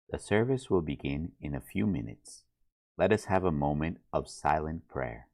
The service will begin in a few minutes. Let us have a moment of silent prayer.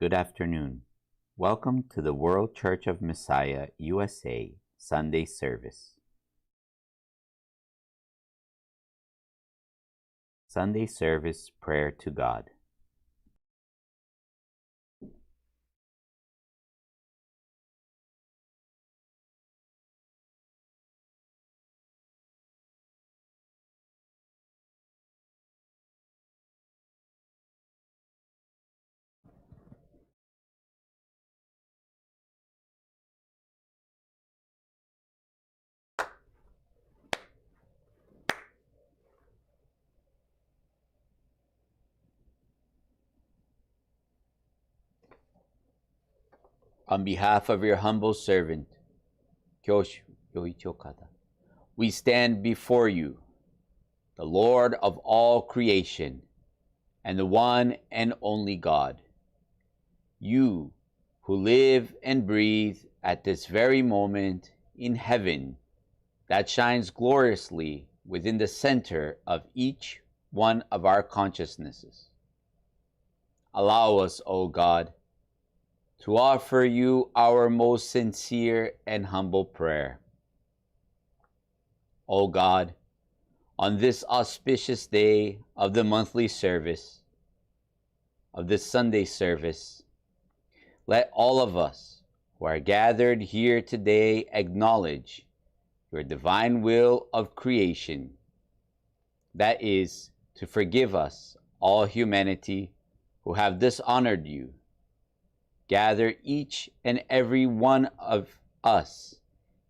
Good afternoon. Welcome to the World Church of Messiah, USA, Sunday service. Sunday service prayer to God. On behalf of your humble servant, Kyoshu Yoichi Okada, we stand before you, the Lord of all creation, and the one and only God. You who live and breathe at this very moment in heaven that shines gloriously within the center of each one of our consciousnesses. Allow us, O God, to offer you our most sincere and humble prayer. O God, on this auspicious day of the monthly service, of this Sunday service, let all of us who are gathered here today acknowledge your divine will of creation, that is, to forgive us, all humanity, who have dishonored you. Gather each and every one of us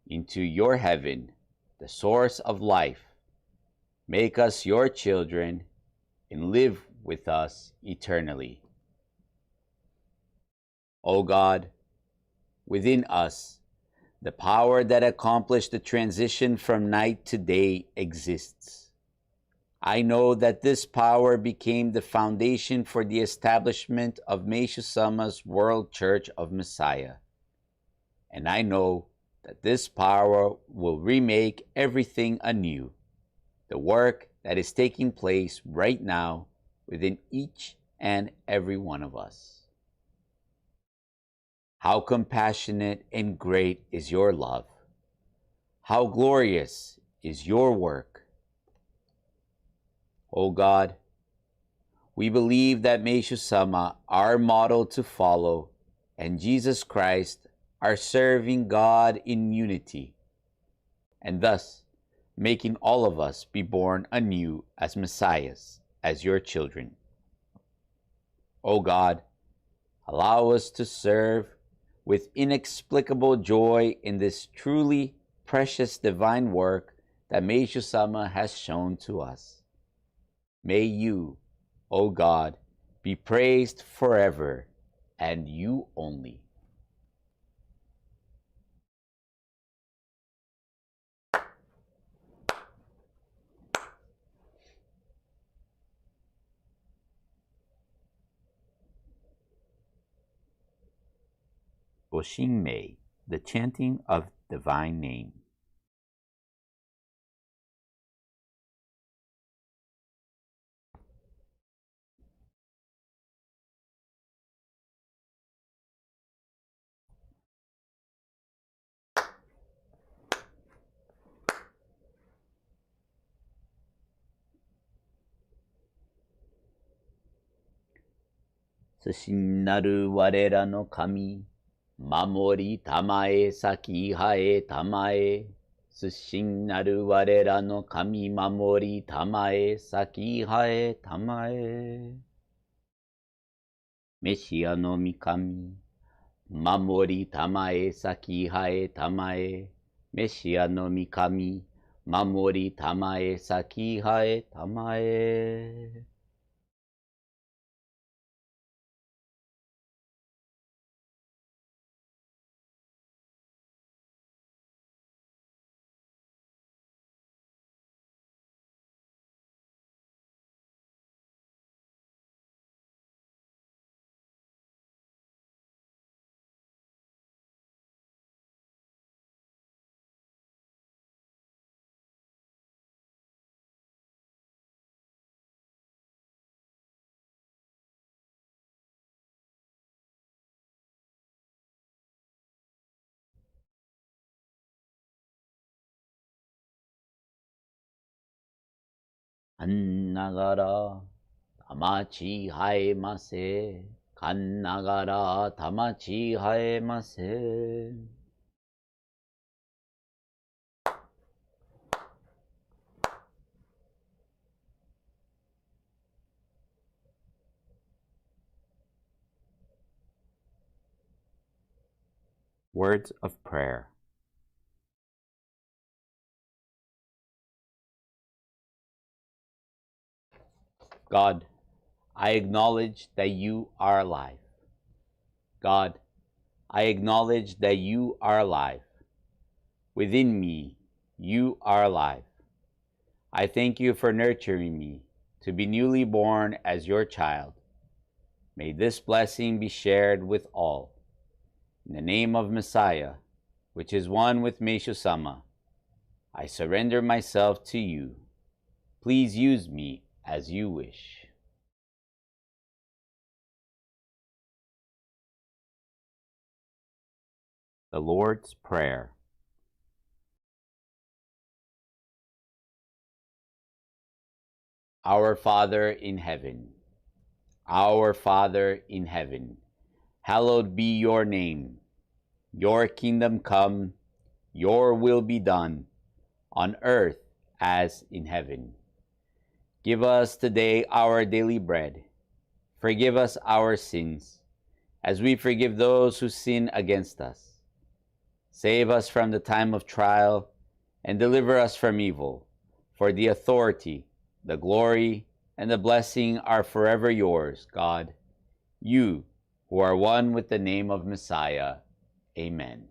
into your heaven, the source of life. Make us your children and live with us eternally. O God, within us, the power that accomplished the transition from night to day exists. I know that this power became the foundation for the establishment of Meishu Sama's World Church of Messiah. And I know that this power will remake everything anew, the work that is taking place right now within each and every one of us. How compassionate and great is your love. How glorious is your work. O God, we believe that Meishu Sama, our model to follow, and Jesus Christ, are serving God in unity, and thus making all of us be born anew as Messiahs, as your children. O God, allow us to serve with inexplicable joy in this truly precious divine work that Meishu-sama has shown to us. May you, O God, be praised forever, and you only. Goshinmei, the chanting of divine name. Sushin-naru warera no kami, mamori tamae saki hae tamae. Sushin-naru warera no kami, mamori tamae saki hae tamae. Meshia no mikami, mamori tamae saki hae tamae. Meshia no mikami, mamori tamae saki hae tamae. Kannagara tamachi haemase. Kannagara tamachi haemase. Words of prayer. God, I acknowledge that you are alive. God, I acknowledge that you are alive. Within me, you are alive. I thank you for nurturing me to be newly born as your child. May this blessing be shared with all. In the name of Messiah, which is one with Meishu-sama, I surrender myself to you. Please use me as you wish. The Lord's Prayer. Our Father in heaven, our Father in heaven, hallowed be your name. Your kingdom come, your will be done, on earth as in heaven. Give us today our daily bread. Forgive us our sins, as we forgive those who sin against us. Save us from the time of trial, and deliver us from evil. For the authority, the glory, and the blessing are forever yours, God, you who are one with the name of Messiah. Amen.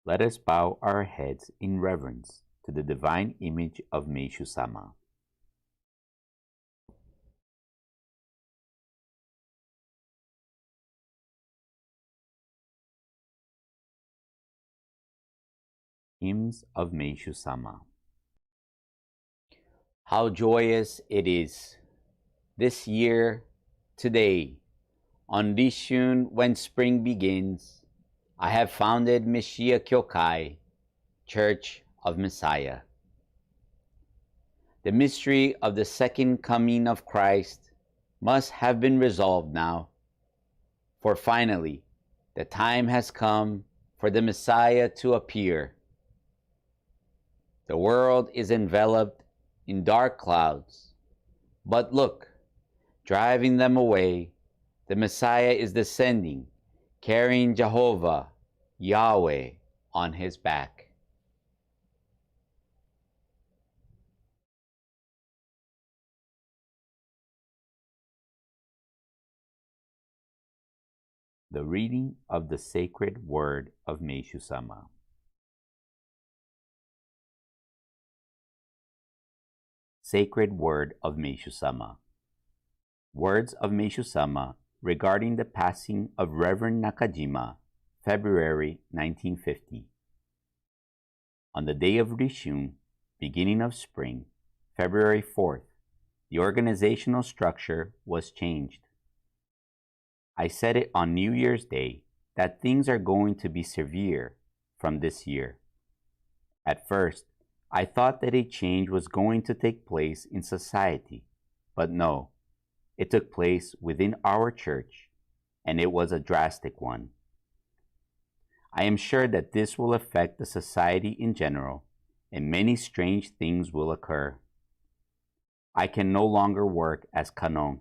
Let us bow our heads in reverence to the divine image of Meishu-sama. Hymns of Meishu-sama. How joyous it is this year, today, on Rishun, when spring begins, I have founded Meshiya Kyokai, Church of Messiah. The mystery of the second coming of Christ must have been resolved now, for finally the time has come for the Messiah to appear. The world is enveloped in dark clouds. But look, driving them away, the Messiah is descending, carrying Jehovah, Yahweh, on his back. The reading of the sacred word of Meishu Sama. Sacred word of Meishu Sama. Words of Meishu Sama regarding the passing of Reverend Nakajima, February 1950. On the day of Rishun, beginning of spring, February 4th, the organizational structure was changed. I said it on New Year's Day that things are going to be severe from this year. At first, I thought that a change was going to take place in society, but no, it took place within our church, and it was a drastic one. I am sure that this will affect the society in general, and many strange things will occur. I can no longer work as Kanon.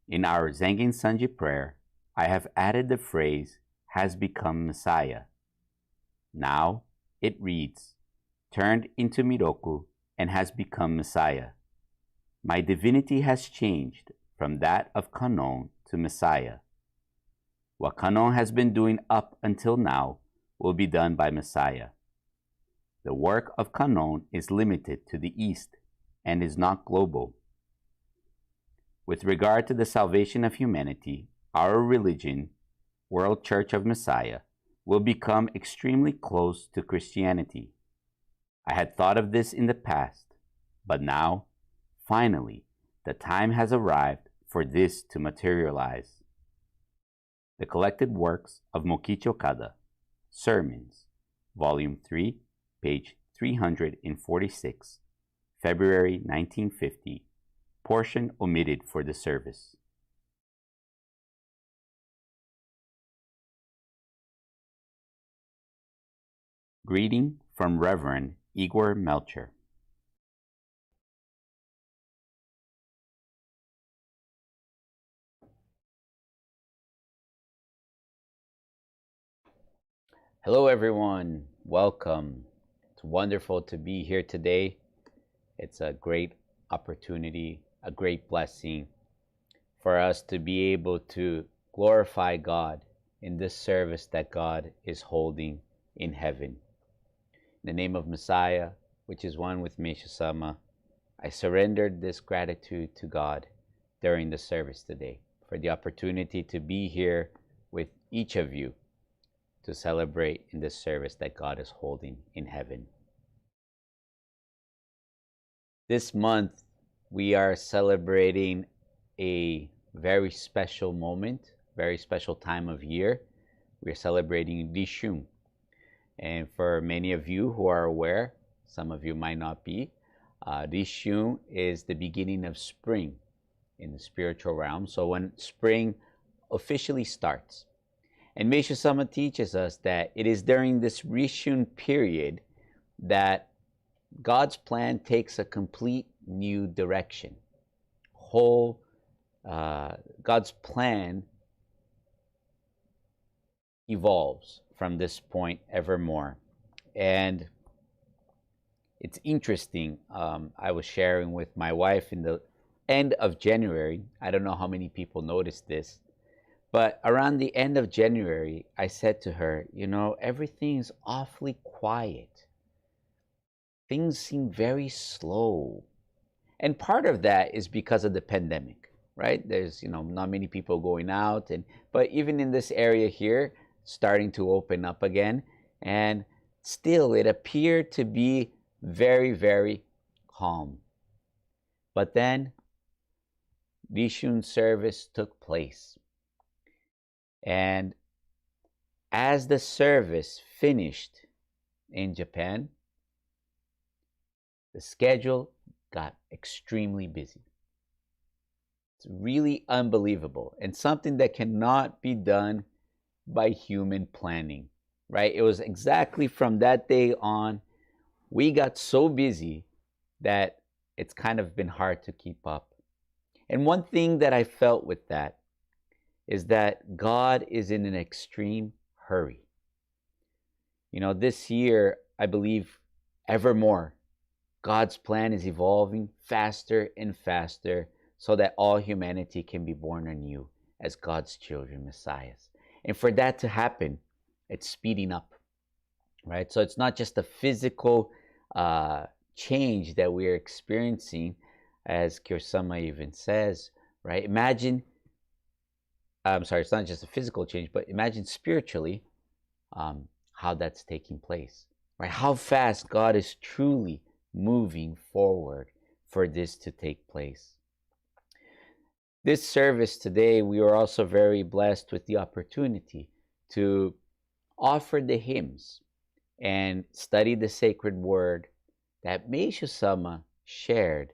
In our Zengen Sanji prayer, I have added the phrase, has become Messiah. Now it reads, turned into Miroku and has become Messiah. My divinity has changed from that of Kanon to Messiah. What Kanon has been doing up until now will be done by Messiah. The work of Kanon is limited to the East and is not global. With regard to the salvation of humanity, our religion, World Church of Messiah, will become extremely close to Christianity. I had thought of this in the past, but now, finally, the time has arrived for this to materialize. The collected works of Mokichi Okada, Sermons, Volume 3, page 346, February 1950, portion omitted for the service. Greeting from Reverend Igor Melcher. Hello everyone, welcome. It's wonderful to be here today. It's a great opportunity, a great blessing for us to be able to glorify God in this service that God is holding in heaven. In the name of Messiah, which is one with Meishu Sama, I surrendered this gratitude to God during the service today for the opportunity to be here with each of you to celebrate in this service that God is holding in heaven. This month, we are celebrating a very special moment, very special time of year. We're celebrating Rishun. And for many of you who are aware, some of you might not be, Rishun is the beginning of spring in the spiritual realm. So when spring officially starts. And Meishu Sama teaches us that it is during this Rishun period that God's plan takes a complete new direction. God's plan evolves from this point evermore. And it's interesting, I was sharing with my wife in the end of January, I don't know how many people noticed this, but around the end of January, I said to her, you know, everything's awfully quiet. Things seem very slow. And part of that is because of the pandemic, right? There's, not many people going out, but even in this area here, starting to open up again, and still it appeared to be very, very calm. But then Rishun service took place. And as the service finished in Japan, the schedule got extremely busy. It's really unbelievable and something that cannot be done by human planning, right? It was exactly from that day on, we got so busy that it's kind of been hard to keep up. And one thing that I felt with that is that God is in an extreme hurry. This year, I believe evermore, God's plan is evolving faster and faster so that all humanity can be born anew as God's children, messiahs. And for that to happen, it's speeding up, right? So it's not just a physical change that we're experiencing, as Kiyosama even says, right? It's not just a physical change, but imagine spiritually how that's taking place, right? How fast God is truly moving forward for this to take place. This service today, we are also very blessed with the opportunity to offer the hymns and study the sacred word that Meishu Sama shared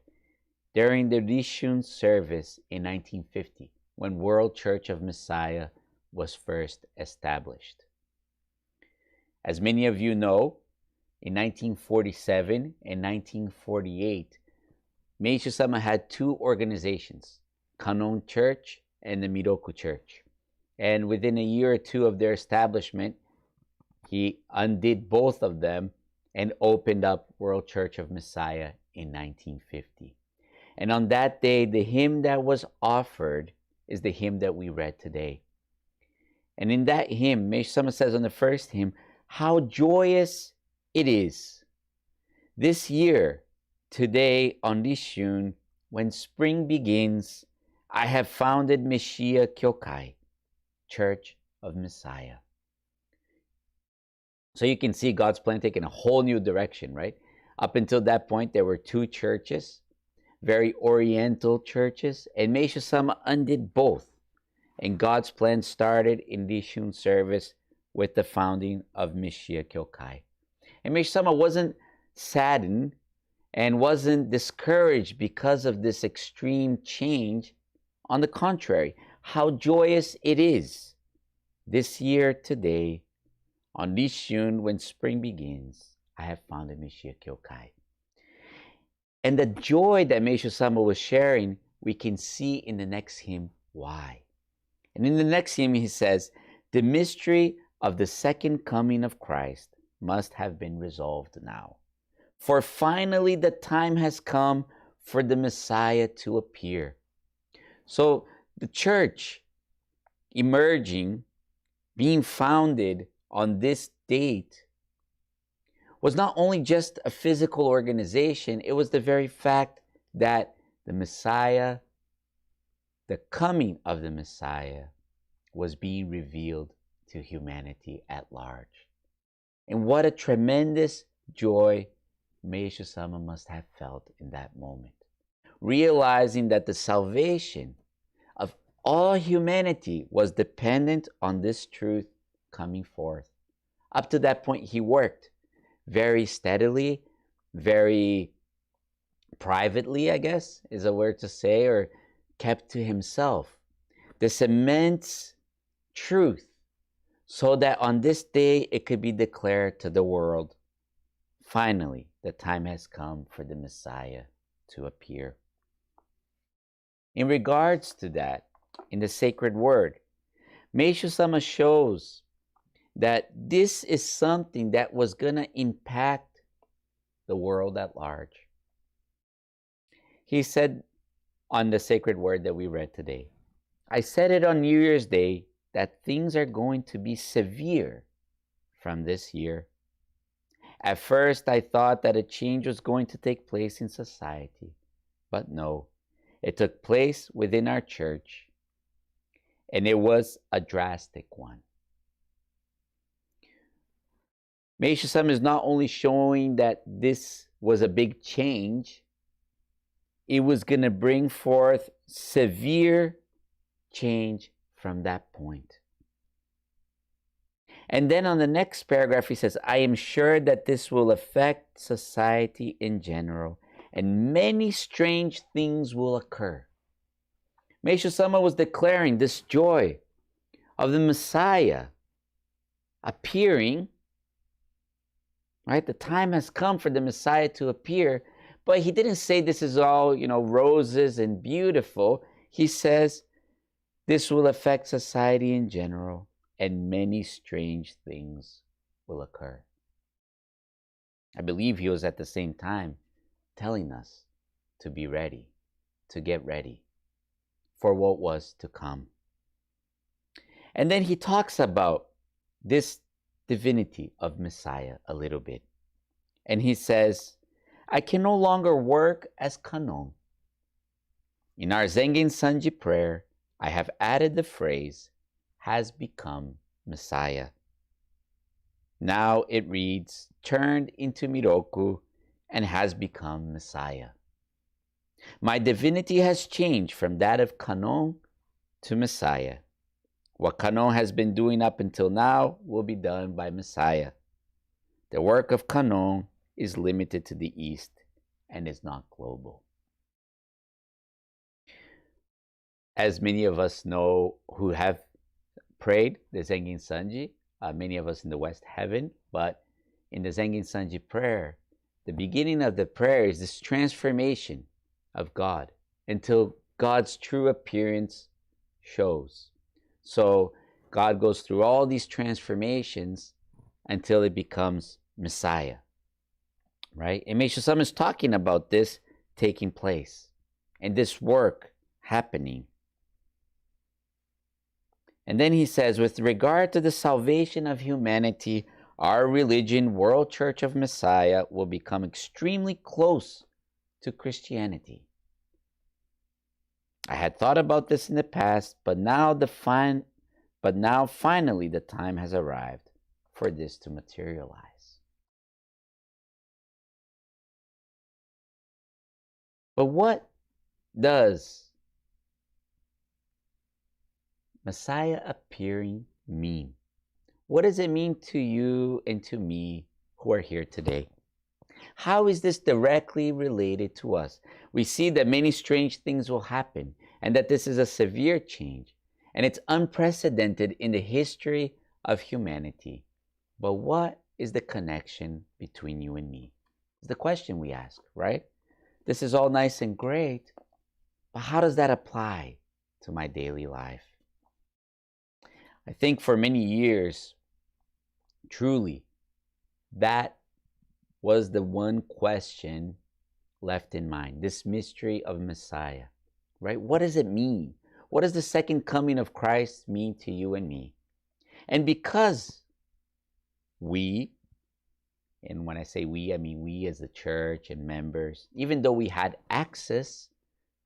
during the Rishun service in 1950, when World Church of Messiah was first established. As many of you know, in 1947 and 1948, Meishu Sama had two organizations, Kanon Church and the Miroku Church. And within a year or two of their establishment, he undid both of them and opened up World Church of Messiah in 1950. And on that day, the hymn that was offered is the hymn that we read today. And in that hymn, Meishu Sama says on the first hymn, how joyous it is this year, today on Rishun, when spring begins, I have founded Meshiya Kyokai, Church of Messiah. So you can see God's plan taking a whole new direction, right? Up until that point, there were two churches, very oriental churches, and Meishu Sama undid both. And God's plan started in Rishun service with the founding of Meshiya Kyokai. And Meishu Sama wasn't saddened and wasn't discouraged because of this extreme change. On the contrary, how joyous it is this year, today, on Rishun, when spring begins, I have founded Meshiya Kyokai. And the joy that Meishu Sama was sharing, we can see in the next hymn why. And in the next hymn, he says, the mystery of the second coming of Christ must have been resolved now. For finally the time has come for the Messiah to appear. So the church emerging, being founded on this date, was not only just a physical organization, it was the very fact that the Messiah, the coming of the Messiah, was being revealed to humanity at large. And what a tremendous joy Meishu Sama must have felt in that moment, realizing that the salvation of all humanity was dependent on this truth coming forth. Up to that point, he worked very steadily, very privately, I guess is a word to say, or kept to himself this immense truth, so that on this day it could be declared to the world, finally, the time has come for the Messiah to appear. In regards to that, in the sacred word, Meishu Sama shows that this is something that was going to impact the world at large. He said on the sacred word that we read today, I said it on New Year's Day that things are going to be severe from this year. At first, I thought that a change was going to take place in society, but no, it took place within our church, and it was a drastic one. Meishu Sama is not only showing that this was a big change, it was going to bring forth severe change from that point. And then on the next paragraph, he says, I am sure that this will affect society in general, and many strange things will occur. Meishu Sama was declaring this joy of the Messiah appearing, right? The time has come for the Messiah to appear, But he didn't say this is all, roses and beautiful. He says this will affect society in general, and many strange things will occur. I believe he was at the same time telling us to be ready, to get ready for what was to come. And then he talks about this divinity of Messiah a little bit. And he says, I can no longer work as Kanon. In our Zengin Sanji prayer, I have added the phrase, has become Messiah. Now it reads, turned into Miroku and has become Messiah. My divinity has changed from that of Kanon to Messiah. What Kanon has been doing up until now will be done by Messiah. The work of Kanon is limited to the East and is not global. As many of us know who have prayed the Zengin Sanji, many of us in the West haven't, but in the Zengin Sanji prayer, the beginning of the prayer is this transformation of God until God's true appearance shows. So God goes through all these transformations until it becomes Messiah, right? And Meishu Sama is talking about this taking place and this work happening. And then he says, with regard to the salvation of humanity, our religion, World Church of Messiah, will become extremely close to Christianity. I had thought about this in the past, but now finally the time has arrived for this to materialize. But what does Messiah appearing mean? What does it mean to you and to me who are here today? How is this directly related to us? We see that many strange things will happen and that this is a severe change and it's unprecedented in the history of humanity. But what is the connection between you and me? It's the question we ask, right? This is all nice and great, but how does that apply to my daily life? I think for many years, truly, that was the one question left in mind, this mystery of Messiah, right? What does it mean? What does the second coming of Christ mean to you and me? And because we, and when I say we, I mean we as the church and members, even though we had access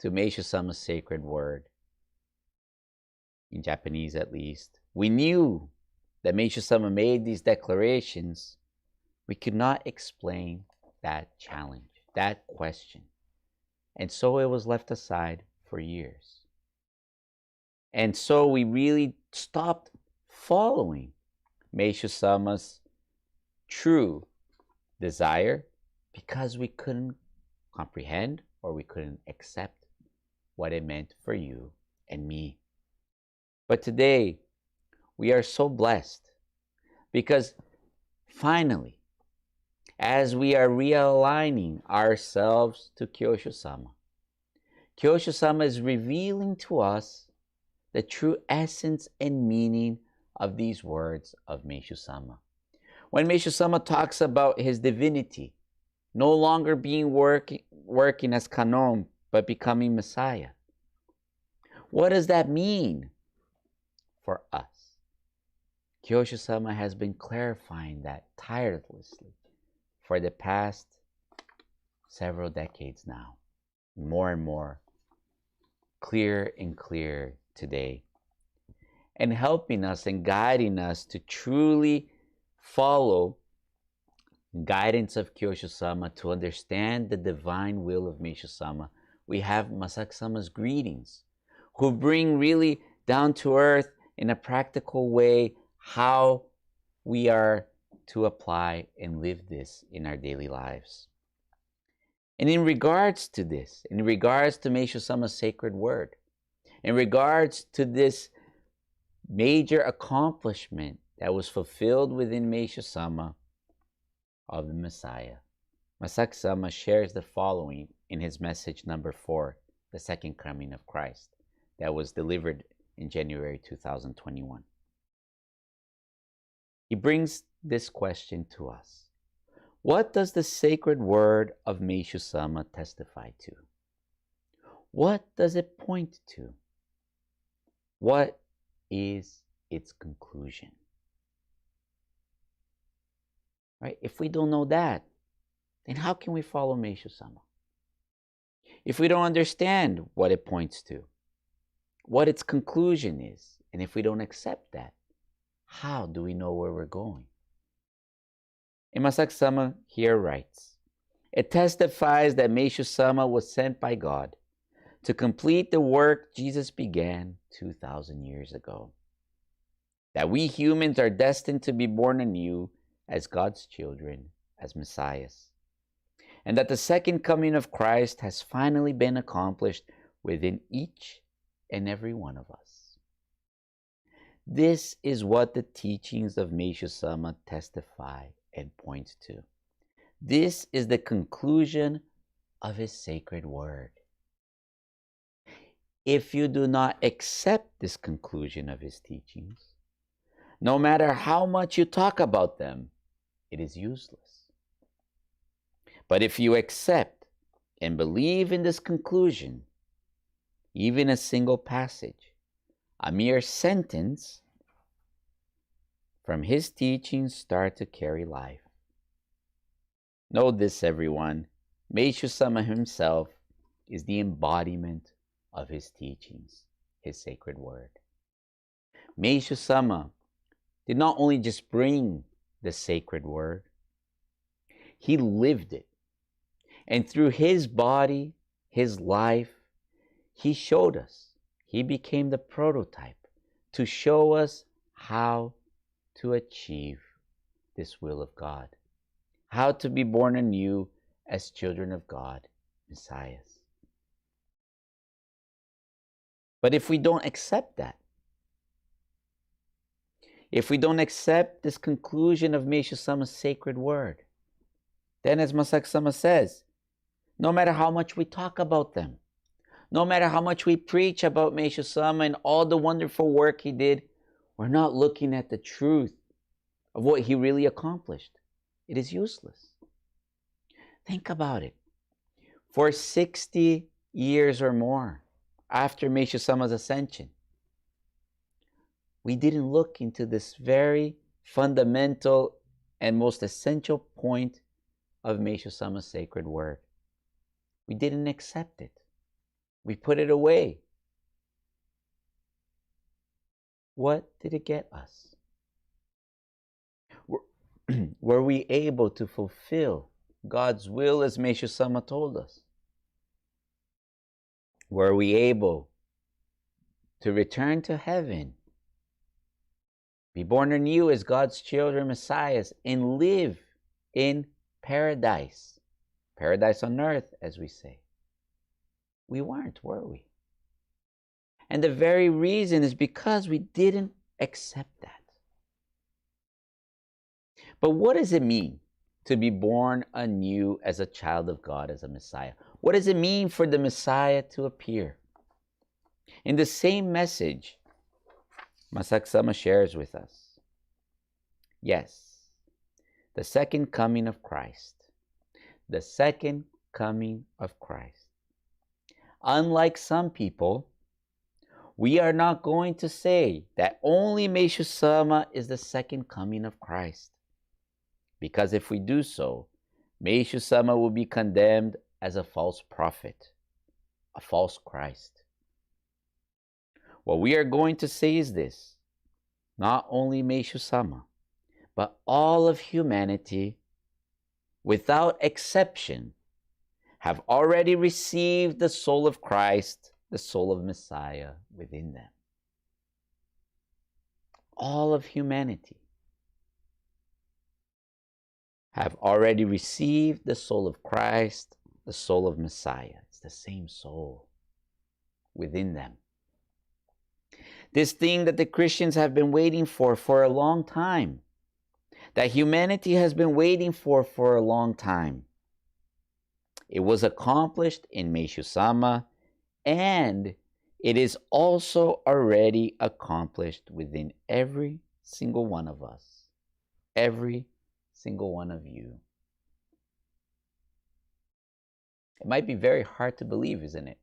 to Meishu Sama's sacred word, in Japanese at least, we knew that Meishu Sama made these declarations. We could not explain that challenge, that question. And so it was left aside for years. And so we really stopped following Meishu Sama's true desire because we couldn't comprehend or we couldn't accept what it meant for you and me. But today, we are so blessed because finally, as we are realigning ourselves to Kyosho Sama, Kyosho Sama is revealing to us the true essence and meaning of these words of Meishu Sama. When Meishu Sama talks about his divinity, no longer being working as Kanon, but becoming Messiah, what does that mean for us? Kyosho Sama has been clarifying that tirelessly for the past several decades now. More and more clear and clear today. And helping us and guiding us to truly follow guidance of Kyosho Sama to understand the divine will of Meishu Sama. We have Masaaki Sama's greetings, who bring really down to earth in a practical way how we are to apply and live this in our daily lives. And in regards to this, in regards to Meishu Sama's sacred word, in regards to this major accomplishment that was fulfilled within Meishu Sama of the Messiah, Masak Sama shares the following in his message number 4, The Second Coming of Christ, that was delivered in January 2021. He brings this question to us. What does the sacred word of Meishu Sama testify to? What does it point to? What is its conclusion? Right? If we don't know that, then how can we follow Meishu Sama? If we don't understand what it points to, what its conclusion is, and if we don't accept that, how do we know where we're going? And Masak Sama here writes, it testifies that Meishu Sama was sent by God to complete the work Jesus began 2,000 years ago. That we humans are destined to be born anew as God's children, as Messiahs. And that the second coming of Christ has finally been accomplished within each and every one of us. This is what the teachings of Meishu Sama testify and point to. This is the conclusion of his sacred word. If you do not accept this conclusion of his teachings, no matter how much you talk about them, it is useless. But if you accept and believe in this conclusion, even a single passage, a mere sentence from his teachings start to carry life. Know this, everyone. Meishu Sama himself is the embodiment of his teachings, his sacred word. Meishu Sama did not only just bring the sacred word, he lived it. And through his body, his life, he showed us. He became the prototype to show us how to achieve this will of God, how to be born anew as children of God, Messiahs. But if we don't accept that, if we don't accept this conclusion of Meishu Sama's sacred word, then as Masak Sama says, no matter how much we talk about them, no matter how much we preach about Meishu Sama and all the wonderful work he did, we're not looking at the truth of what he really accomplished. It is useless. Think about it. For 60 years or more after Meishu Sama's ascension, we didn't look into this very fundamental and most essential point of Meishu Sama's sacred word. We didn't accept it. We put it away. What did it get us? Were we able to fulfill God's will as Meishu Sama told us? Were we able to return to heaven, be born anew as God's children, Messiahs, and live in paradise? Paradise on earth, as we say. We weren't, were we? And the very reason is because we didn't accept that. But what does it mean to be born anew as a child of God, as a Messiah? What does it mean for the Messiah to appear? In the same message, Masak Sama shares with us, yes, the second coming of Christ. The second coming of Christ. Unlike some people, we are not going to say that only Meishu Sama is the second coming of Christ. Because if we do so, Meishu Sama will be condemned as a false prophet, a false Christ. What we are going to say is this: not only Meishu Sama, but all of humanity, without exception, have already received the soul of Christ, the soul of Messiah within them. All of humanity have already received the soul of Christ, the soul of Messiah. It's the same soul within them. This thing that the Christians have been waiting for a long time, that humanity has been waiting for a long time, It was accomplished in Meishu Sama, and it is also already accomplished within every single one of us, every single one of you. It might be very hard to believe, isn't it?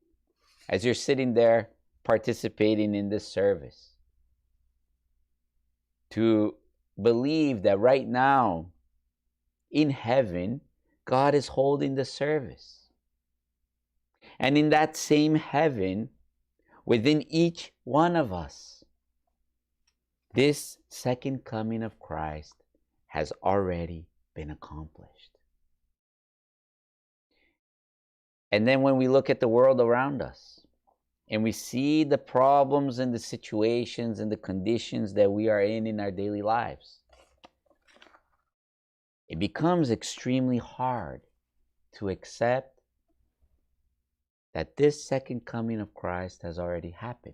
As you're sitting there participating in this service, to believe that right now in heaven, God is holding the service. And in that same heaven, within each one of us, this second coming of Christ has already been accomplished. And then when we look at the world around us, and we see the problems and the situations and the conditions that we are in our daily lives, it becomes extremely hard to accept that this second coming of Christ has already happened,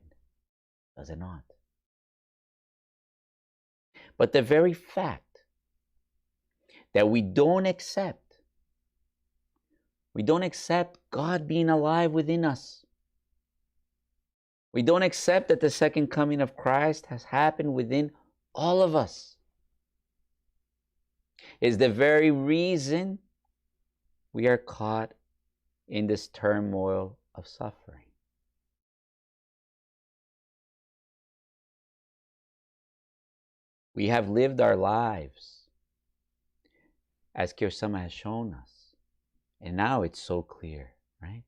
does it not? But the very fact that we don't accept God being alive within us, we don't accept that the second coming of Christ has happened within all of us, is the very reason we are caught in this turmoil of suffering. We have lived our lives as Kyo-sama has shown us, and now it's so clear, right?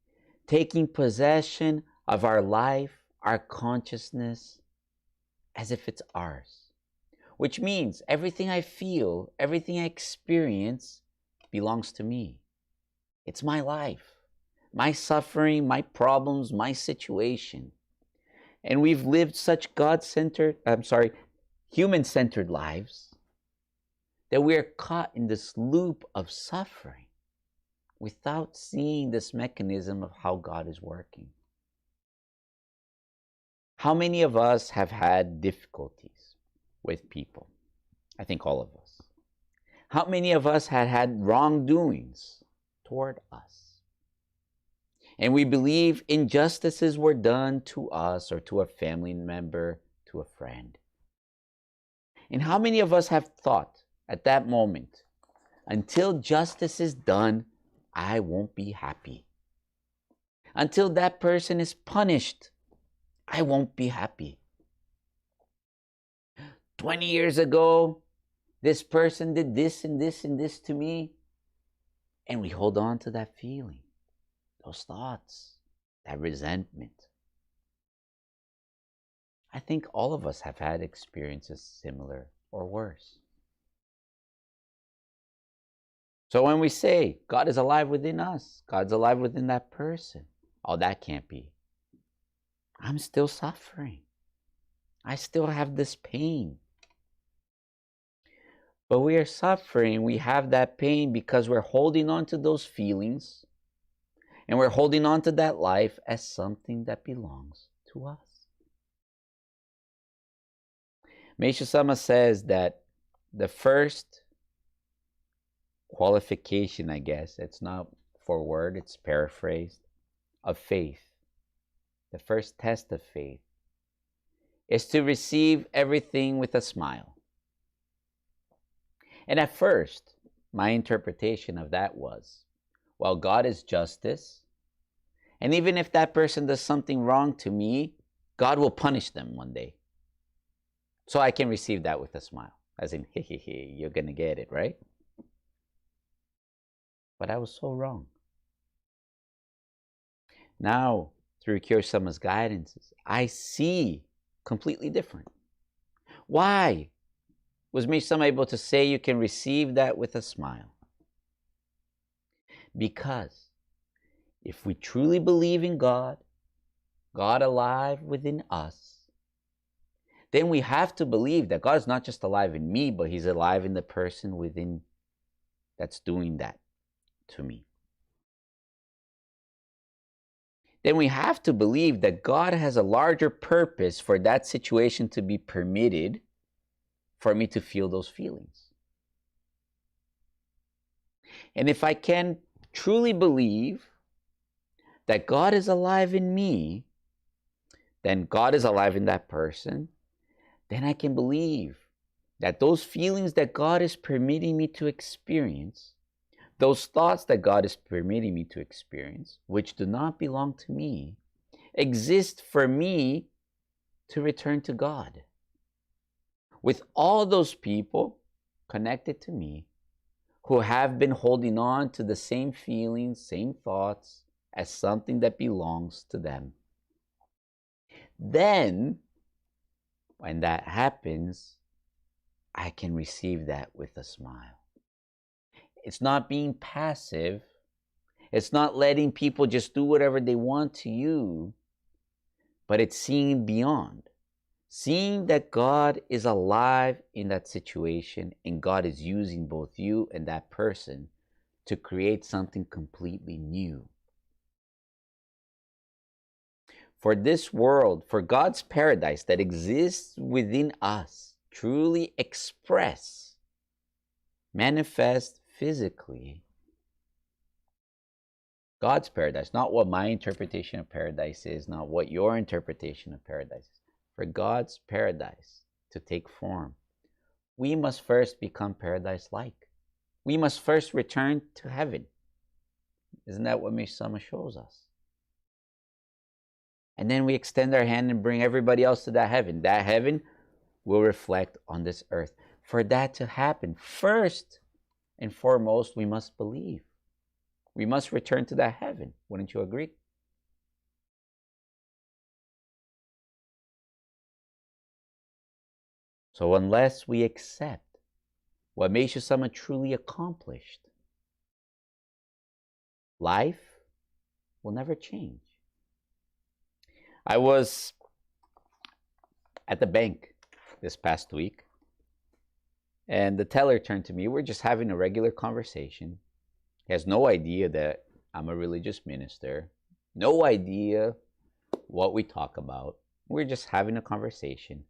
Taking possession of our life, our consciousness, as if it's ours. Which means everything I feel, everything I experience belongs to me. It's my life, my suffering, my problems, my situation. And we've lived such human-centered lives that we are caught in this loop of suffering without seeing this mechanism of how God is working. How many of us have had difficulties with people? I think all of us. How many of us had wrongdoings toward us? And we believe injustices were done to us or to a family member, to a friend. And how many of us have thought at that moment, until justice is done, I won't be happy. Until that person is punished, I won't be happy. 20 years ago, this person did this and this and this to me. And we hold on to that feeling, those thoughts, that resentment. I think all of us have had experiences similar or worse. So when we say God is alive within us, God's alive within that person, oh, that can't be. I'm still suffering. I still have this pain. But we are suffering, we have that pain because we're holding on to those feelings and we're holding on to that life as something that belongs to us. Meishu Sama says that the first qualification, I guess, it's not for word, it's paraphrased, of faith, the first test of faith, is to receive everything with a smile. And at first, my interpretation of that was, well, God is justice, and even if that person does something wrong to me, God will punish them one day. So I can receive that with a smile, as in, hey, you're going to get it, right? But I was so wrong. Now, through Kyo-sama's guidances, I see completely different. Why was Meishu Sama able to say you can receive that with a smile? Because if we truly believe in God, God alive within us, then we have to believe that God is not just alive in me, but He's alive in the person within that's doing that to me. Then we have to believe that God has a larger purpose for that situation to be permitted for me to feel those feelings. And if I can truly believe that God is alive in me, then God is alive in that person, then I can believe that those feelings that God is permitting me to experience, those thoughts that God is permitting me to experience, which do not belong to me, exist for me to return to God. With all those people connected to me who have been holding on to the same feelings, same thoughts as something that belongs to them. Then, when that happens, I can receive that with a smile. It's not being passive. It's not letting people just do whatever they want to you, but it's seeing beyond. Seeing that God is alive in that situation and God is using both you and that person to create something completely new. For this world, for God's paradise that exists within us, truly express, manifest physically, God's paradise, not what my interpretation of paradise is, not what your interpretation of paradise is. For God's paradise to take form, we must first become paradise-like. We must first return to heaven. Isn't that what Meshama shows us? And then we extend our hand and bring everybody else to that heaven. That heaven will reflect on this earth. For that to happen, first and foremost, we must believe. We must return to that heaven. Wouldn't you agree? So unless we accept what Meishu Sama truly accomplished, life will never change. I was at the bank this past week, and the teller turned to me. We're just having a regular conversation. He has no idea that I'm a religious minister, no idea what we talk about. We're just having a conversation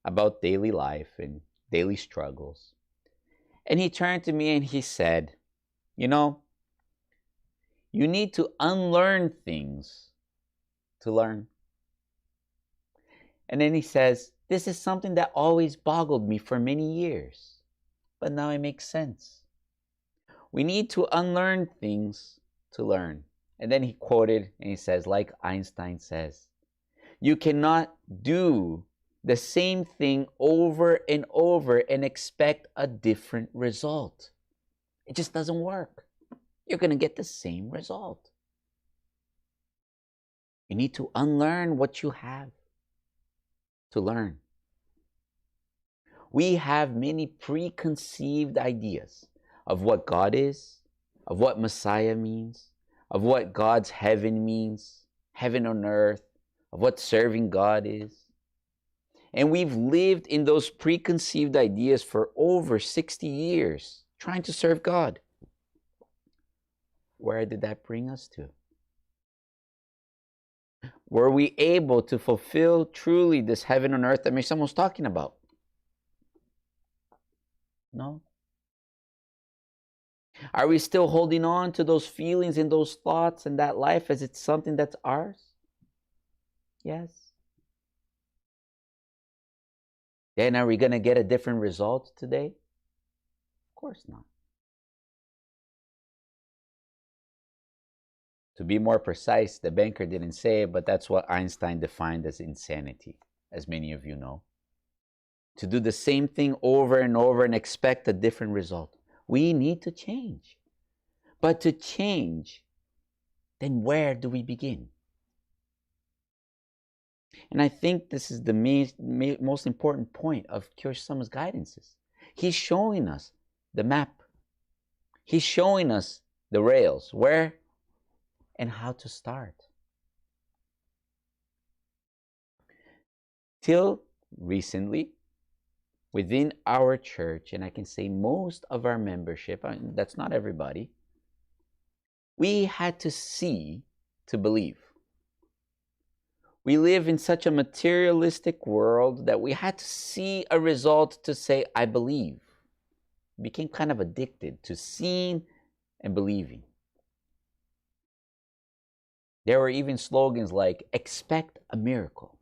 about daily life and daily struggles. And he turned to me and he said, you know, you need to unlearn things to learn. And then he says, this is something that always boggled me for many years, but now it makes sense. We need to unlearn things to learn. And then he quoted and he says, like Einstein says, you cannot do the same thing over and over and expect a different result. It just doesn't work. You're going to get the same result. You need to unlearn what you have to learn. We have many preconceived ideas of what God is, of what Messiah means, of what God's heaven means, heaven on earth, of what serving God is. And we've lived in those preconceived ideas for over 60 years, trying to serve God. Where did that bring us to? Were we able to fulfill truly this heaven on earth that Meshama was talking about? No. Are we still holding on to those feelings and those thoughts and that life as it's something that's ours? Yes. Then are we going to get a different result today? Of course not. To be more precise, the banker didn't say it, but that's what Einstein defined as insanity, as many of you know. To do the same thing over and over and expect a different result. We need to change. But to change, then where do we begin? And I think this is the most important point of Kyoshi Sama's guidances. He's showing us the map. He's showing us the rails, where and how to start. Till recently, within our church, and I can say most of our membership, that's not everybody, we had to see to believe. We live in such a materialistic world that we had to see a result to say, I believe. We became kind of addicted to seeing and believing. There were even slogans like, expect a miracle.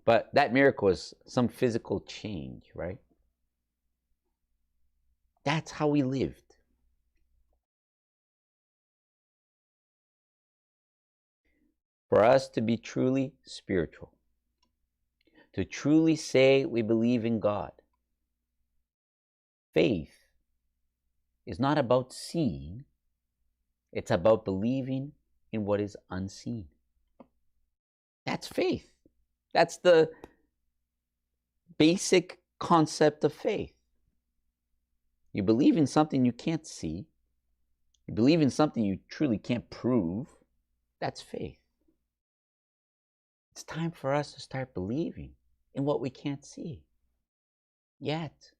But that miracle is some physical change, right? That's how we lived. For us to be truly spiritual, to truly say we believe in God, faith is not about seeing, it's about believing in what is unseen. That's faith. That's the basic concept of faith. You believe in something you can't see. You believe in something you truly can't prove. That's faith. It's time for us to start believing in what we can't see yet.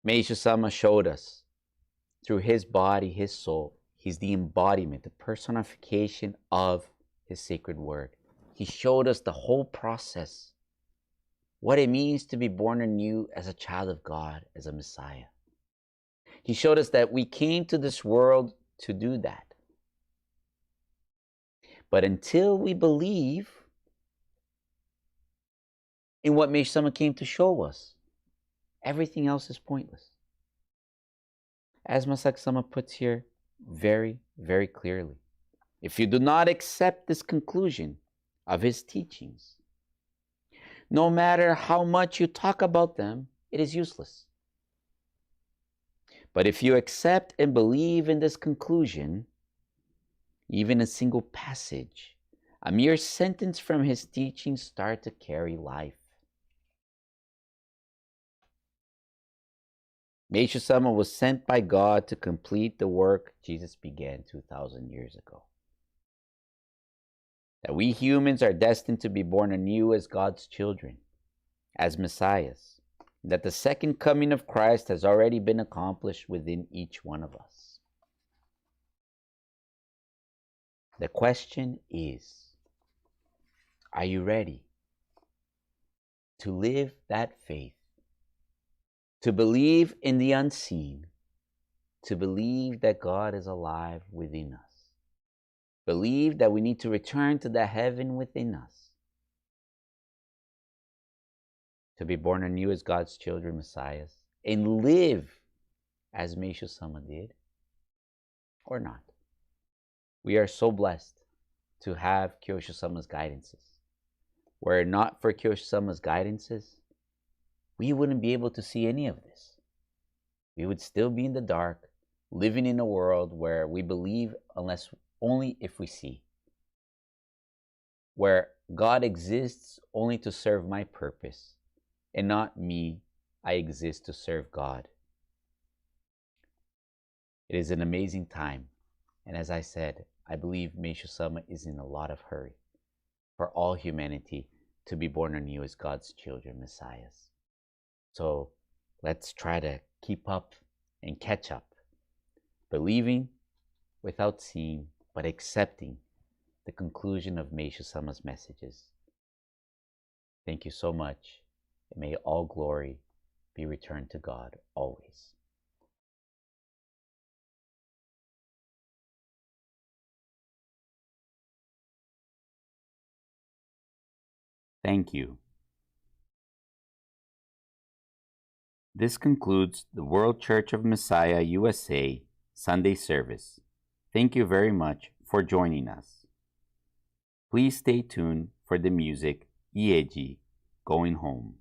Meishu Sama showed us through his body, his soul, he's the embodiment, the personification of his sacred word. He showed us the whole process, what it means to be born anew as a child of God, as a Messiah. He showed us that we came to this world to do that. But until we believe in what Meishu Sama came to show us, everything else is pointless. As Masaki Sama puts here very, very clearly, if you do not accept this conclusion of his teachings, no matter how much you talk about them, it is useless. But if you accept and believe in this conclusion, even a single passage, a mere sentence from his teachings start to carry life. Meishu Sama was sent by God to complete the work Jesus began 2,000 years ago. That we humans are destined to be born anew as God's children, as Messiahs. That the second coming of Christ has already been accomplished within each one of us. The question is, are you ready to live that faith? To believe in the unseen, to believe that God is alive within us, believe that we need to return to the heaven within us, to be born anew as God's children, Messiahs, and live as Meishu Sama did, or not. We are so blessed to have Kyosho Sama's guidances. Were it not for Kyosho Sama's guidances, we wouldn't be able to see any of this. We would still be in the dark, living in a world where we believe unless only if we see. Where God exists only to serve my purpose, and not me, I exist to serve God. It is an amazing time, and as I said, I believe Meishu Sama is in a lot of hurry for all humanity to be born anew as God's children, Messiahs. So let's try to keep up and catch up, believing without seeing, but accepting the conclusion of Meishu Sama's messages. Thank you so much, and may all glory be returned to God always. Thank you. This concludes the World Church of Messiah USA Sunday service. Thank you very much for joining us. Please stay tuned for the music Ieji, Going Home.